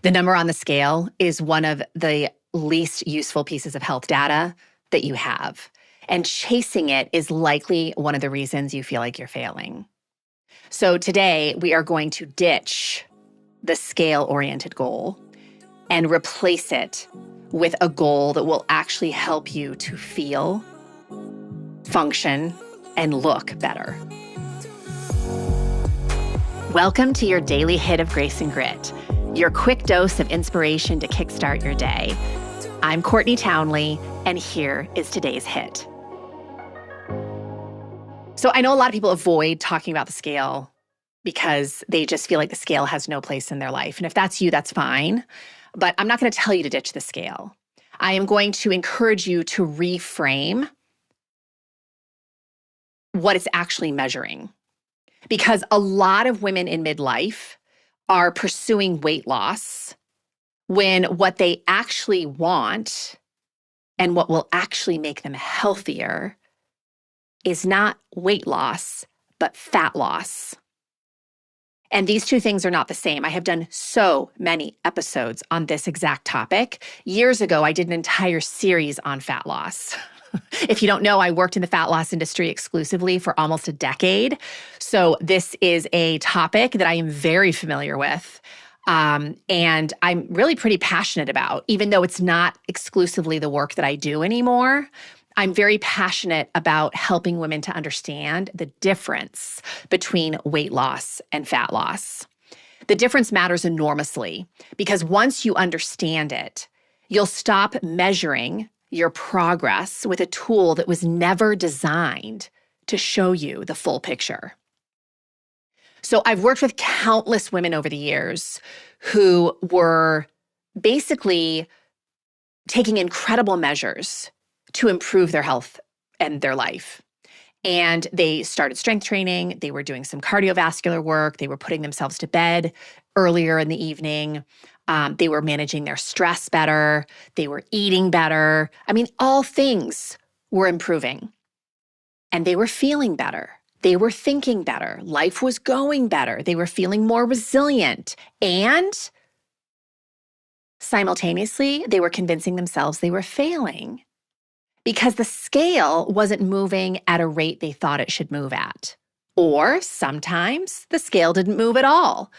The number on the scale is one of the least useful pieces of health data that you have. And chasing it is likely one of the reasons you feel like you're failing. So today, we are going to ditch the scale-oriented goal and replace it with a goal that will actually help you to feel, function, and look better. Welcome to your daily hit of grace and grit, your quick dose of inspiration to kickstart your day. I'm Courtney Townley, and here is today's hit. So I know a lot of people avoid talking about the scale because they just feel like the scale has no place in their life. And if that's you, that's fine. But I'm not going to tell you to ditch the scale. I am going to encourage you to reframe what it's actually measuring. Because a lot of women in midlife are pursuing weight loss when what they actually want and what will actually make them healthier is not weight loss, but fat loss. And these two things are not the same. I have done so many episodes on this exact topic. Years ago, I did an entire series on fat loss. If you don't know, I worked in the fat loss industry exclusively for almost a decade. So this is a topic that I am very familiar with. And I'm really pretty passionate about, even though it's not exclusively the work that I do anymore. I'm very passionate about helping women to understand the difference between weight loss and fat loss. The difference matters enormously because once you understand it, you'll stop measuring your progress with a tool that was never designed to show you the full picture. So I've worked with countless women over the years who were basically taking incredible measures to improve their health and their life. And they started strength training, they were doing some cardiovascular work, they were putting themselves to bed earlier in the evening, they were managing their stress better, they were eating better. I mean, all things were improving. And they were feeling better. They were thinking better. Life was going better. They were feeling more resilient. And simultaneously, they were convincing themselves they were failing because the scale wasn't moving at a rate they thought it should move at. Or sometimes the scale didn't move at all.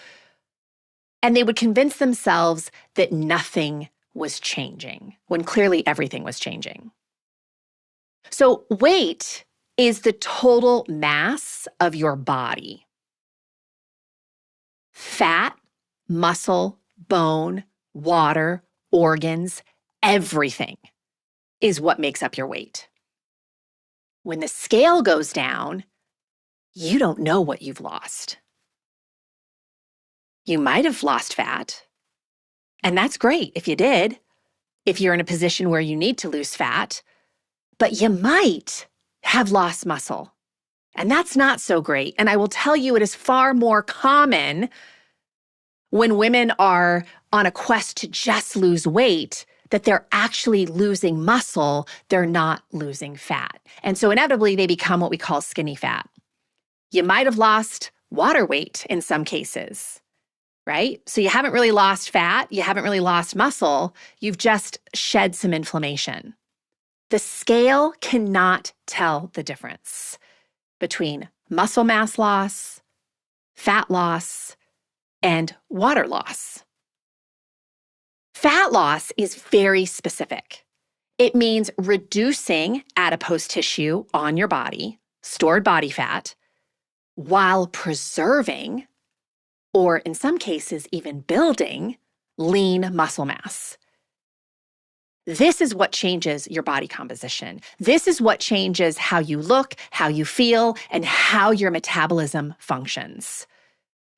And they would convince themselves that nothing was changing when clearly everything was changing. So weight is the total mass of your body. Fat, muscle, bone, water, organs, everything is what makes up your weight. When the scale goes down, you don't know what you've lost. You might have lost fat, and that's great if you did, if you're in a position where you need to lose fat, but you might have lost muscle, and that's not so great. And I will tell you, it is far more common when women are on a quest to just lose weight that they're actually losing muscle, they're not losing fat. And so inevitably, they become what we call skinny fat. You might have lost water weight in some cases, right? So you haven't really lost fat, you haven't really lost muscle, you've just shed some inflammation. The scale cannot tell the difference between muscle mass loss, fat loss, and water loss. Fat loss is very specific. It means reducing adipose tissue on your body, stored body fat, while preserving, or in some cases even building, lean muscle mass. This is what changes your body composition. This is what changes how you look, how you feel, and how your metabolism functions.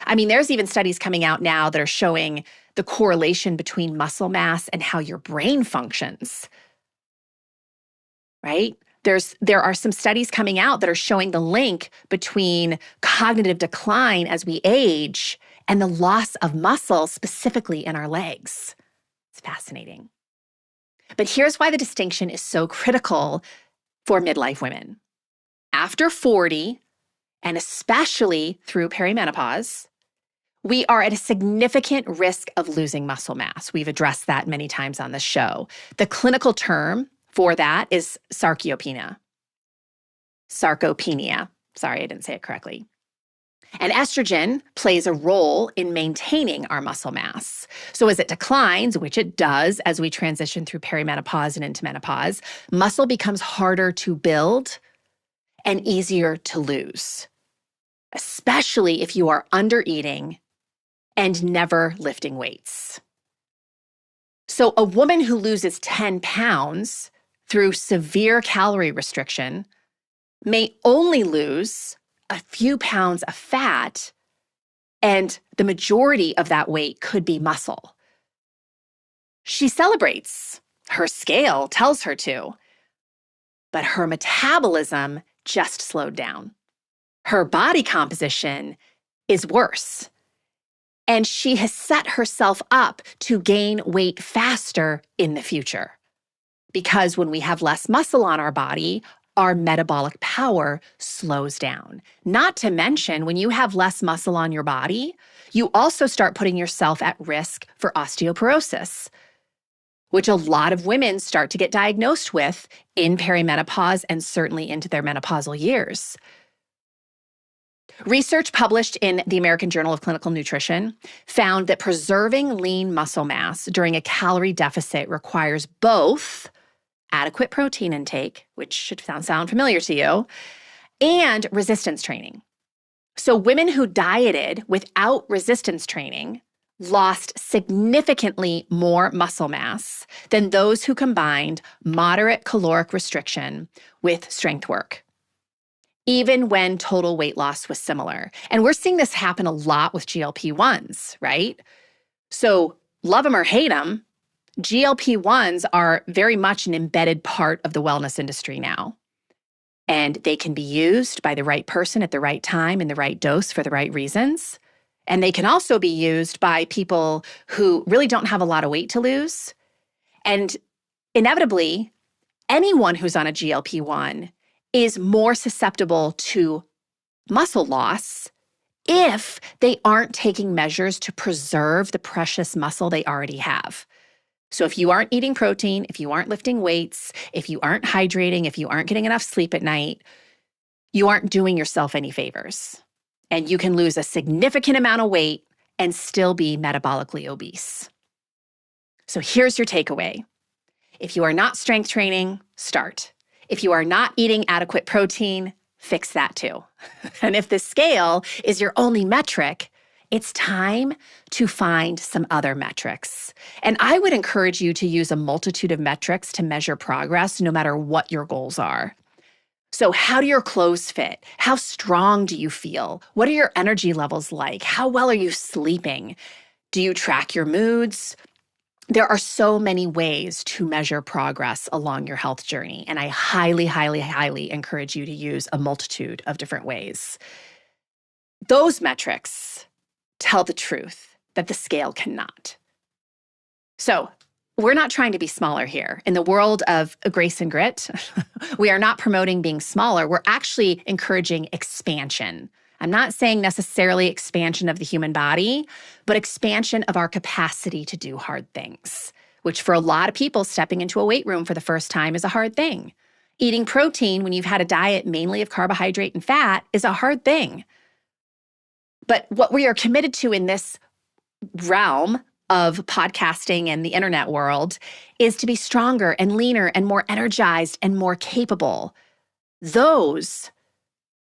I mean, there's even studies coming out now that are showing the correlation between muscle mass and how your brain functions, right? There are some studies coming out that are showing the link between cognitive decline as we age and the loss of muscle, specifically in our legs. It's fascinating. But here's why the distinction is so critical for midlife women. After 40, and especially through perimenopause, we are at a significant risk of losing muscle mass. We've addressed that many times on the show. The clinical term for that is sarcopenia. Sarcopenia. Sorry, I didn't say it correctly. And estrogen plays a role in maintaining our muscle mass. So as it declines, which it does as we transition through perimenopause and into menopause, muscle becomes harder to build and easier to lose, especially if you are under-eating and never lifting weights. So a woman who loses 10 pounds through severe calorie restriction may only lose a few pounds of fat, and the majority of that weight could be muscle. She celebrates. Her scale tells her to, but her metabolism just slowed down. Her body composition is worse, and she has set herself up to gain weight faster in the future. Because when we have less muscle on our body, our metabolic power slows down. Not to mention, when you have less muscle on your body, you also start putting yourself at risk for osteoporosis, which a lot of women start to get diagnosed with in perimenopause and certainly into their menopausal years. Research published in the American Journal of Clinical Nutrition found that preserving lean muscle mass during a calorie deficit requires both adequate protein intake, which should sound familiar to you, and resistance training. So women who dieted without resistance training lost significantly more muscle mass than those who combined moderate caloric restriction with strength work, even when total weight loss was similar. And we're seeing this happen a lot with GLP-1s, right? So love them or hate them, GLP-1s are very much an embedded part of the wellness industry now. And they can be used by the right person at the right time in the right dose for the right reasons. And they can also be used by people who really don't have a lot of weight to lose. And inevitably, anyone who's on a GLP-1 is more susceptible to muscle loss if they aren't taking measures to preserve the precious muscle they already have. So if you aren't eating protein, if you aren't lifting weights, if you aren't hydrating, if you aren't getting enough sleep at night, you aren't doing yourself any favors. And you can lose a significant amount of weight and still be metabolically obese. So here's your takeaway. If you are not strength training, start. If you are not eating adequate protein, fix that too. And if the scale is your only metric, it's time to find some other metrics. And I would encourage you to use a multitude of metrics to measure progress, no matter what your goals are. So how do your clothes fit? How strong do you feel? What are your energy levels like? How well are you sleeping? Do you track your moods? There are so many ways to measure progress along your health journey, and I highly, highly, highly encourage you to use a multitude of different ways. Those metrics tell the truth that the scale cannot. So we're not trying to be smaller here. In the world of grace and grit, we are not promoting being smaller. We're actually encouraging expansion. I'm not saying necessarily expansion of the human body, but expansion of our capacity to do hard things, which for a lot of people, stepping into a weight room for the first time is a hard thing. Eating protein when you've had a diet mainly of carbohydrate and fat is a hard thing. But what we are committed to in this realm of podcasting and the internet world is to be stronger and leaner and more energized and more capable. Those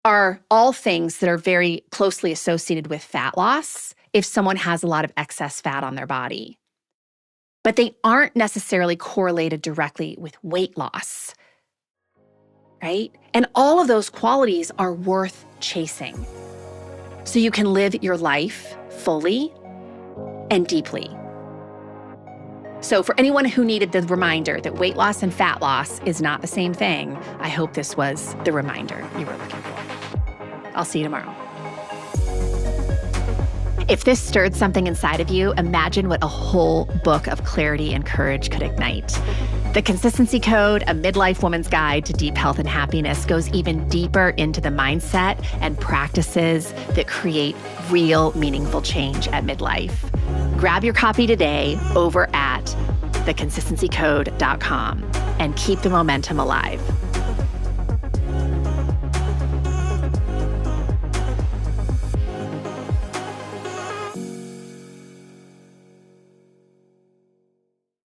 are all things that are very closely associated with fat loss if someone has a lot of excess fat on their body. But they aren't necessarily correlated directly with weight loss, right? And all of those qualities are worth chasing so you can live your life fully and deeply. So for anyone who needed the reminder that weight loss and fat loss is not the same thing, I hope this was the reminder you were looking for. I'll see you tomorrow. If this stirred something inside of you, imagine what a whole book of clarity and courage could ignite. The Consistency Code, a midlife woman's guide to deep health and happiness, goes even deeper into the mindset and practices that create real, meaningful change at midlife. Grab your copy today over at theconsistencycode.com and keep the momentum alive.